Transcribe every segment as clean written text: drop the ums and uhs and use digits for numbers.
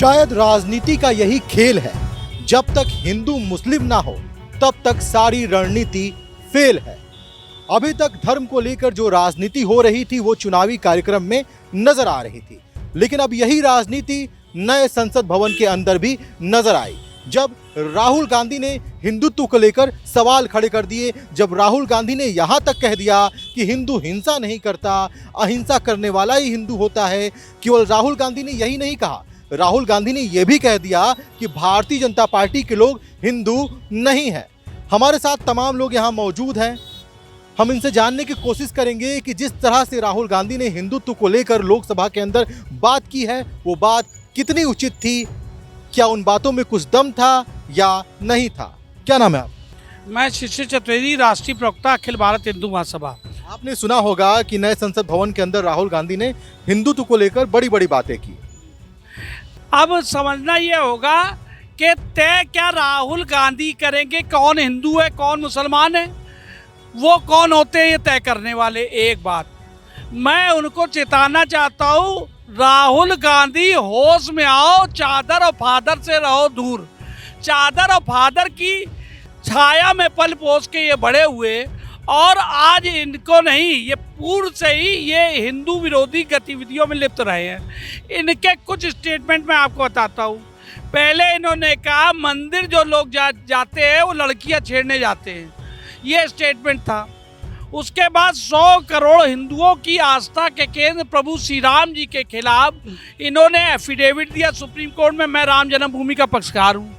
शायद राजनीति का यही खेल है, जब तक हिंदू मुस्लिम ना हो तब तक सारी रणनीति फेल है। अभी तक धर्म को लेकर जो राजनीति हो रही थी वो चुनावी कार्यक्रम में नजर आ रही थी, लेकिन अब यही राजनीति नए संसद भवन के अंदर भी नजर आई, जब राहुल गांधी ने हिंदुत्व को लेकर सवाल खड़े कर दिए। जब राहुल गांधी ने यहां तक कह दिया कि हिंदू हिंसा नहीं करता, अहिंसा करने वाला ही हिंदू होता है। केवल राहुल गांधी ने यही नहीं कहा, राहुल गांधी ने यह भी कह दिया कि भारतीय जनता पार्टी के लोग हिंदू नहीं है। हमारे साथ तमाम लोग यहां मौजूद हैं, हम इनसे जानने की कोशिश करेंगे कि जिस तरह से राहुल गांधी ने हिंदुत्व को लेकर लोकसभा के अंदर बात की है वो बात कितनी उचित थी, क्या उन बातों में कुछ दम था या नहीं था। क्या नाम है आप? मैं शिशिर चतुर्वेदी, राष्ट्रीय प्रवक्ता, अखिल भारत हिंदू महासभा। आपने सुना होगा कि नए संसद भवन के अंदर राहुल गांधी ने हिंदुत्व को लेकर बड़ी बड़ी बातें की। अब समझना ये होगा कि तय क्या राहुल गांधी करेंगे, कौन हिंदू है कौन मुसलमान है, वो कौन होते हैं ये तय करने वाले। एक बात मैं उनको चेताना चाहता हूँ, राहुल गांधी होश में आओ, चादर और फादर से रहो दूर। चादर और फादर की छाया में पल पोस के ये बड़े हुए और आज इनको नहीं, ये पूर्व से ही ये हिंदू विरोधी गतिविधियों में लिप्त रहे हैं। इनके कुछ स्टेटमेंट मैं आपको बताता हूँ। पहले इन्होंने कहा मंदिर जो लोग जाते हैं वो लड़कियां छेड़ने जाते हैं, ये स्टेटमेंट था। उसके बाद 100 करोड़ हिंदुओं की आस्था के केंद्र प्रभु श्री राम जी के खिलाफ इन्होंने एफिडेविट दिया सुप्रीम कोर्ट में, मैं राम जन्मभूमि का पक्षकार हूँ।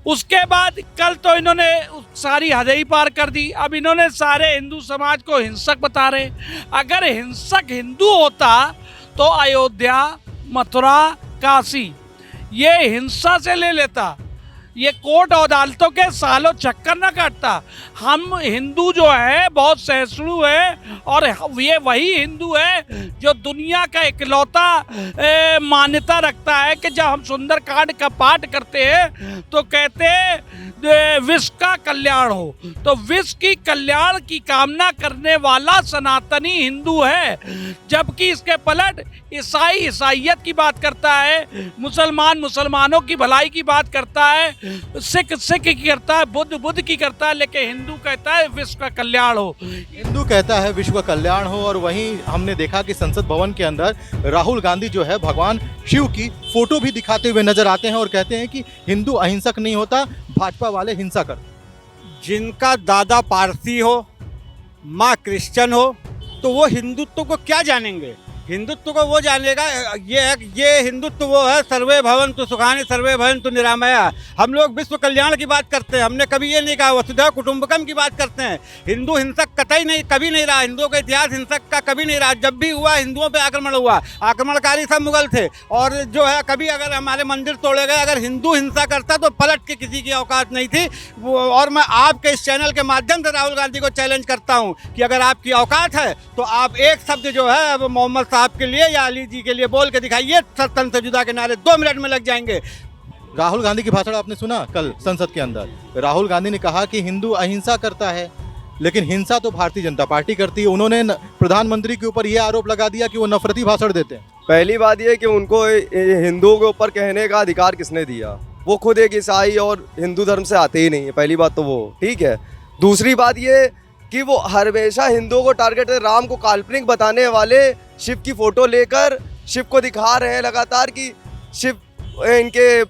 उसके बाद कल तो इन्होंने सारी हदें ही पार कर दी। अब इन्होंने सारे हिंदू समाज को हिंसक बता रहे। अगर हिंसक हिंदू होता तो अयोध्या, मथुरा, काशी ये हिंसा से ले लेता, ये कोर्ट और अदालतों के सालों चक्कर न काटता। हम हिंदू जो है बहुत सहिष्णु है और ये वही हिंदू है जो दुनिया का इकलौता मान्यता रखता है कि जब हम सुंदरकांड का पाठ करते हैं तो कहते हैं विश्व का कल्याण हो, तो विश्व की कल्याण की कामना करने वाला सनातनी हिंदू है। जबकि इसके पलट ईसाई ईसाइयत की बात करता है, मुसलमान मुसलमानों की भलाई की बात करता है, सिख सिख की करता है, बुद्ध बुद्ध की करता है, लेकिन हिंदू कहता है विश्व का कल्याण हो। हिंदू कहता है विश्व का कल्याण हो। और वहीं हमने देखा कि संसद भवन के अंदर राहुल गांधी जो है भगवान शिव की फोटो भी दिखाते हुए नजर आते हैं और कहते हैं कि हिंदू अहिंसक नहीं होता, भाजपा वाले हिंसा करते। जिनका दादा पारसी हो, माँ क्रिश्चियन हो, तो वो हिंदुत्व को क्या जानेंगे? हिंदुत्व को वो जानेगा, ये हिंदुत्व वो है सर्वे भवन्तु सुखानि सर्वे भवन्तु निरामया। हम लोग विश्व कल्याण की बात करते हैं, हमने कभी ये नहीं कहा वसुधैव कुटुंबकम की बात करते हैं। हिंदू हिंसक कतई नहीं, कभी नहीं रहा। हिंदुओं का इतिहास हिंसक का कभी नहीं रहा। जब भी हुआ हिंदुओं पे आक्रमण हुआ, आक्रमणकारी सब मुगल थे। और जो है कभी अगर हमारे मंदिर तोड़े गए, अगर हिंदू हिंसा करता तो पलट के किसी की औकात नहीं थी। और मैं आपके इस चैनल के माध्यम से राहुल गांधी को चैलेंज करता हूँ कि अगर आपकी औकात है तो आप एक शब्द जो है वो मोहम्मद साहब के लिए या अली जी के लिए बोल के दिखाइए। तन से जुदा के नारे 2 मिनट में लग जाएंगे। राहुल गांधी की भाषण आपने सुना कल संसद के अंदर। राहुल गांधी ने कहा कि हिंदू अहिंसा करता है, लेकिन हिंसा तो भारतीय जनता पार्टी करती है। उन्होंने प्रधानमंत्री के ऊपर यह आरोप लगा दिया कि वो नफरती भाषण देते हैं। पहली बात यह कि उनको हिंदुओं के ऊपर कहने का अधिकार किसने दिया? वो खुद एक ईसाई और हिंदू धर्म से आते ही नहीं है, पहली बात तो वो ठीक है। दूसरी बात ये कि वो हमेशा हिंदुओं को टारगेट, राम को काल्पनिक बताने वाले शिव की फोटो लेकर शिव को दिखा रहे हैं लगातार कि शिव इनके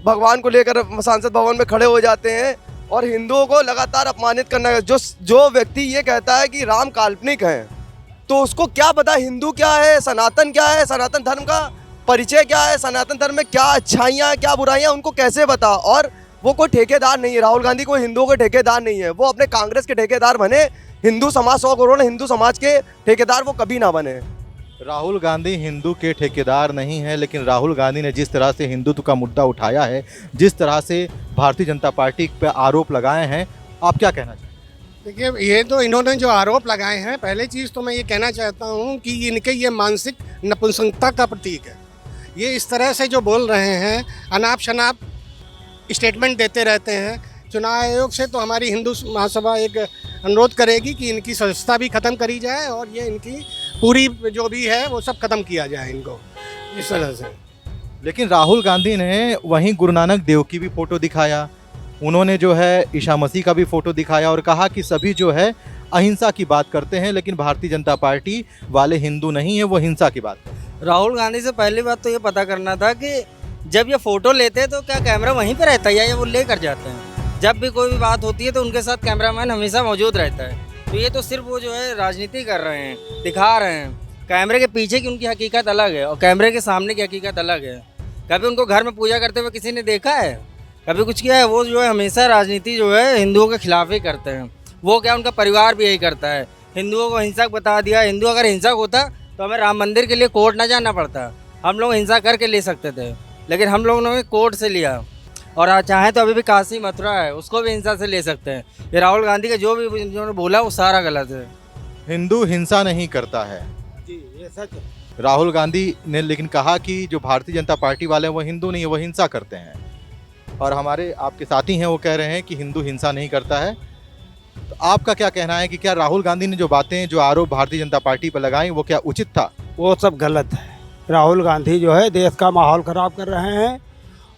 भगवान को लेकर संसद भवन में खड़े हो जाते हैं और हिंदुओं को लगातार अपमानित करना। जो व्यक्ति ये कहता है कि राम काल्पनिक हैं, तो उसको क्या पता हिंदू क्या है, सनातन क्या है, सनातन धर्म का परिचय क्या है, सनातन धर्म में क्या अच्छाइयाँ हैं क्या बुराइयाँ, उनको कैसे बता। और वो कोई ठेकेदार नहीं है, राहुल गांधी कोई हिंदुओं के ठेकेदार नहीं है। वो अपने कांग्रेस के ठेकेदार बने, हिंदू समाज 100 करोड़ हिंदू समाज के ठेकेदार वो कभी ना बने। राहुल गांधी हिंदू के ठेकेदार नहीं है, लेकिन राहुल गांधी ने जिस तरह से हिंदुत्व का मुद्दा उठाया है, जिस तरह से भारतीय जनता पार्टी पर आरोप लगाए हैं, आप क्या कहना चाहते हैं? देखिए, ये तो इन्होंने जो आरोप लगाए हैं, पहली चीज़ तो मैं ये कहना चाहता हूँ कि इनके ये मानसिक नपुंसकता का प्रतीक है। ये इस तरह से जो बोल रहे हैं, अनाप शनाप स्टेटमेंट देते रहते हैं। चुनाव आयोग से तो हमारी हिंदू महासभा एक अनुरोध करेगी कि इनकी सदस्यता भी ख़त्म करी जाए और ये इनकी पूरी जो भी है वो सब ख़त्म किया जाए इनको, इस तरह से। लेकिन राहुल गांधी ने वहीं गुरु नानक देव की भी फोटो दिखाया, उन्होंने जो है ईसा मसीह का भी फोटो दिखाया और कहा कि सभी जो है अहिंसा की बात करते हैं, लेकिन भारतीय जनता पार्टी वाले हिंदू नहीं है, वो हिंसा की बात करते हैं। राहुल गांधी से पहली बात तो ये पता करना था कि जब ये फ़ोटो लेते हैं तो क्या कैमरा वहीं पे रहता है या ये वो ले कर जाते हैं। जब भी कोई भी बात होती है तो उनके साथ कैमरामैन हमेशा मौजूद रहता है। तो ये तो सिर्फ वो जो है राजनीति कर रहे हैं, दिखा रहे हैं। कैमरे के पीछे की उनकी हकीकत अलग है और कैमरे के सामने की हकीकत अलग है। कभी उनको घर में पूजा करते हुए किसी ने देखा है? कभी कुछ किया है? वो जो है हमेशा राजनीति जो है हिंदुओं के खिलाफ ही करते हैं। वो क्या, उनका परिवार भी यही करता है, हिंदुओं को हिंसक बता दिया। हिंदू अगर हिंसक होता तो हमें राम मंदिर के लिए कोर्ट ना जाना पड़ता, हम लोग हिंसा करके ले सकते थे, लेकिन हम लोगों ने कोर्ट से लिया। और चाहें तो अभी भी काशी मथुरा है, उसको भी हिंसा से ले सकते हैं। ये राहुल गांधी का जो भी उन्होंने बोला वो सारा गलत है। हिंदू हिंसा नहीं करता है, जी ये सच है। राहुल गांधी ने लेकिन कहा कि जो भारतीय जनता पार्टी वाले हैं वो हिंदू नहीं है, वो हिंसा करते हैं। और हमारे आपके साथी हैं वो कह रहे हैं कि हिंदू हिंसा नहीं करता है। तो आपका क्या कहना है कि क्या राहुल गांधी ने जो बातें, जो आरोप भारतीय जनता पार्टी पर लगाई, वो क्या उचित था? वो सब गलत है। राहुल गांधी जो है देश का माहौल ख़राब कर रहे हैं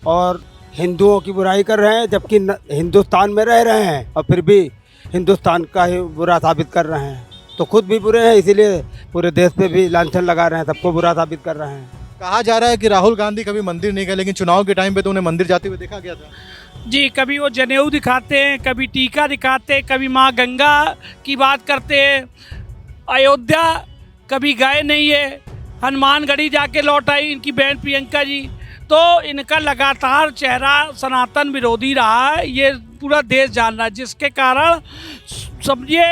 और हिंदुओं की बुराई कर रहे हैं, जबकि हिंदुस्तान में रह रहे हैं और फिर भी हिंदुस्तान का ही बुरा साबित कर रहे हैं। तो खुद भी बुरे हैं, इसीलिए पूरे देश पे भी लांछन लगा रहे हैं, सबको बुरा साबित कर रहे हैं। कहा जा रहा है कि राहुल गांधी कभी मंदिर नहीं गए, लेकिन चुनाव के टाइम पे तो उन्हें मंदिर जाते हुए देखा गया था। जी, कभी वो जनेऊ दिखाते हैं, कभी टीका दिखाते हैं, कभी माँ गंगा की बात करते हैं। अयोध्या कभी गए नहीं है, हनुमानगढ़ी जाके लौट आई इनकी बहन प्रियंका जी। तो इनका लगातार चेहरा सनातन विरोधी रहा है, ये पूरा देश जान रहा है। जिसके कारण समझिए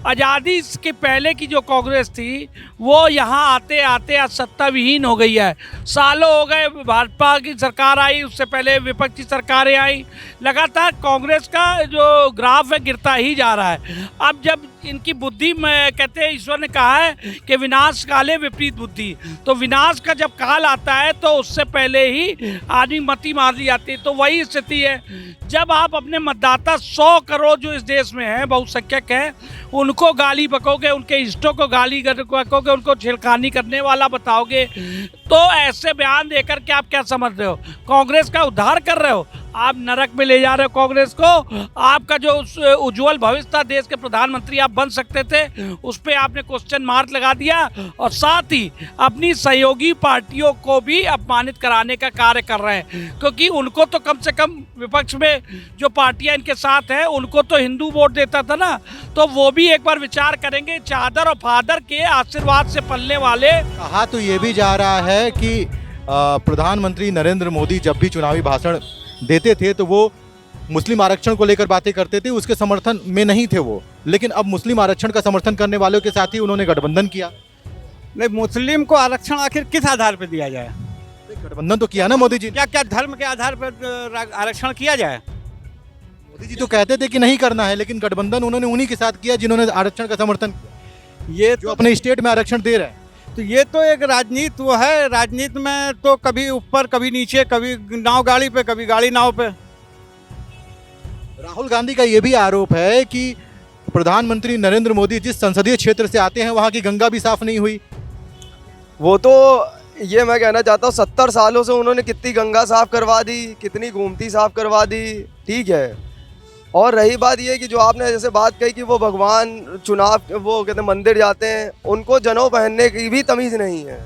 आज़ादी के पहले की जो कांग्रेस थी वो यहाँ आते आते आज सत्ता विहीन हो गई है। सालों हो गए भाजपा की सरकार आई, उससे पहले विपक्षी सरकारें आई, लगातार कांग्रेस का जो ग्राफ है गिरता ही जा रहा है। अब जब इनकी बुद्धि में कहते हैं, ईश्वर ने कहा है कि विनाश काले विपरीत बुद्धि, तो विनाश का जब काल आता है तो उससे पहले ही आदमी मती मार दी जाती है। तो वही स्थिति है, जब आप अपने मतदाता 100 करोड़ जो इस देश में हैं, बहुसंख्यक हैं, उनको गाली बकोगे, उनके इष्टों को गाली बकोगे, उनको छिड़खानी करने वाला बताओगे, तो ऐसे बयान देकर के आप क्या समझ रहे हो? कांग्रेस का उद्धार कर रहे हो? आप नरक में ले जा रहे हो कांग्रेस को। आपका जो उज्जवल भविष्य था, देश के प्रधानमंत्री आप बन सकते थे, उस पर आपने क्वेश्चन मार्क लगा दिया और साथ ही अपनी सहयोगी पार्टियों को भी अपमानित कराने का कार्य कर रहे हैं। क्योंकि उनको तो कम से कम विपक्ष में जो पार्टियां इनके साथ हैं उनको तो हिंदू वोट देता था ना, तो वो भी एक बार विचार करेंगे। चादर और फादर के आशीर्वाद से पलने वाले। कहा तो ये भी जा रहा है कि प्रधानमंत्री नरेंद्र मोदी जब भी चुनावी भाषण देते थे तो वो मुस्लिम आरक्षण को लेकर बातें करते थे, उसके समर्थन में नहीं थे वो, लेकिन अब मुस्लिम आरक्षण का समर्थन करने वालों के साथ ही उन्होंने गठबंधन किया। नहीं, मुस्लिम को आरक्षण आखिर किस आधार पर दिया जाए? गठबंधन तो किया ना मोदी जी ने। क्या क्या धर्म के आधार पर आरक्षण किया जाए? मोदी जी तो कहते थे कि नहीं करना है, लेकिन गठबंधन उन्होंने उन्हीं के साथ किया जिन्होंने आरक्षण का समर्थन किया, ये जो अपने स्टेट में आरक्षण दे रहे हैं। तो ये तो एक राजनीति वो है। राजनीति में तो कभी ऊपर कभी नीचे, कभी नाव गाड़ी पे कभी गाड़ी नाव पे। राहुल गांधी का ये भी आरोप है कि प्रधानमंत्री नरेंद्र मोदी जिस संसदीय क्षेत्र से आते हैं वहां की गंगा भी साफ नहीं हुई। वो तो ये मैं कहना चाहता हूँ 70 सालों से उन्होंने कितनी गंगा साफ करवा दी, कितनी गोमती साफ करवा दी, ठीक है। और रही बात ये कि जो आपने जैसे बात कही कि वो भगवान चुनाव वो कहते हैं मंदिर जाते हैं, उनको जनेऊ पहनने की भी तमीज़ नहीं है।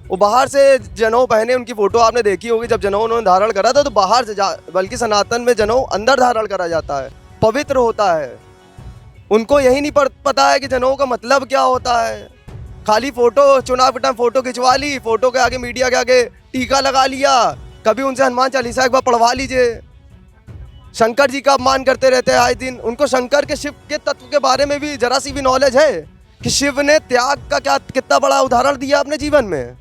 वो बाहर से जनेऊ पहने, उनकी फ़ोटो आपने देखी होगी, जब जनेऊ उन्होंने धारण करा था तो बाहर से बल्कि सनातन में जनेऊ अंदर धारण करा जाता है, पवित्र होता है। उनको यही नहीं पता है कि जनेऊ का मतलब क्या होता है। खाली फ़ोटो, चुनाव के टाइम फ़ोटो खिंचवा ली, फ़ोटो के आगे मीडिया के आगे टीका लगा लिया, कभी उनसे हनुमान चालीसा एक बार पढ़वा लीजिए। शंकर जी का अपमान करते रहते हैं आए दिन। उनको शंकर के, शिव के तत्व के बारे में भी जरा सी भी नॉलेज है कि शिव ने त्याग का क्या कितना बड़ा उदाहरण दिया अपने जीवन में।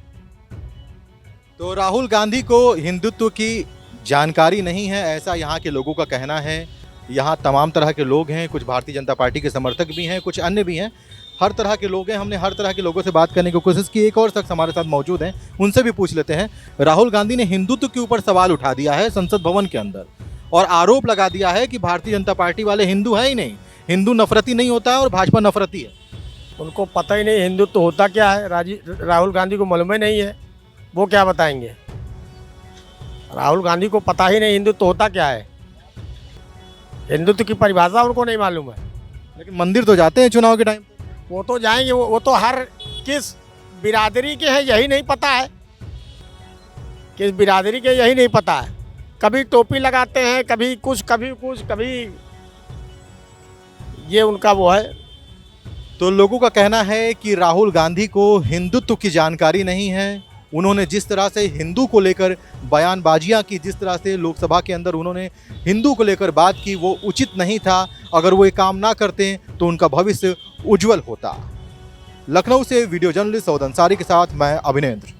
तो राहुल गांधी को हिंदुत्व की जानकारी नहीं है, ऐसा यहाँ के लोगों का कहना है। यहाँ तमाम तरह के लोग हैं, कुछ भारतीय जनता पार्टी के समर्थक भी हैं, कुछ अन्य भी हैं, हर तरह के लोग हैं। हमने हर तरह के लोगों से बात करने की कोशिश की। एक और शख्स हमारे साथ मौजूद हैं, उनसे भी पूछ लेते हैं। राहुल गांधी ने हिंदुत्व के ऊपर सवाल उठा दिया है संसद भवन के अंदर और आरोप लगा दिया है कि भारतीय जनता पार्टी वाले हिंदू है ही नहीं, हिंदू नफरती नहीं होता है और भाजपा नफरती है। उनको पता ही नहीं हिंदुत्व होता क्या है। राहुल गांधी को मालूम ही नहीं है, वो क्या बताएंगे। राहुल गांधी को पता ही नहीं हिंदुत्व होता क्या है। हिंदुत्व की परिभाषा उनको नहीं मालूम है। लेकिन मंदिर तो जाते हैं चुनाव के टाइम। वो तो जाएंगे, वो तो हर किस बिरादरी के हैं यही नहीं पता है, किस बिरादरी के यही नहीं पता है। कभी टोपी लगाते हैं, कभी कुछ कभी ये उनका वो है। तो लोगों का कहना है कि राहुल गांधी को हिंदुत्व की जानकारी नहीं है। उन्होंने जिस तरह से हिंदू को लेकर बयानबाजियां की, जिस तरह से लोकसभा के अंदर उन्होंने हिंदू को लेकर बात की, वो उचित नहीं था। अगर वो ये काम ना करते तो उनका भविष्य उज्जवल होता। लखनऊ से वीडियो जर्नलिस्ट सौद अंसारी के साथ मैं अभिनेंद्र।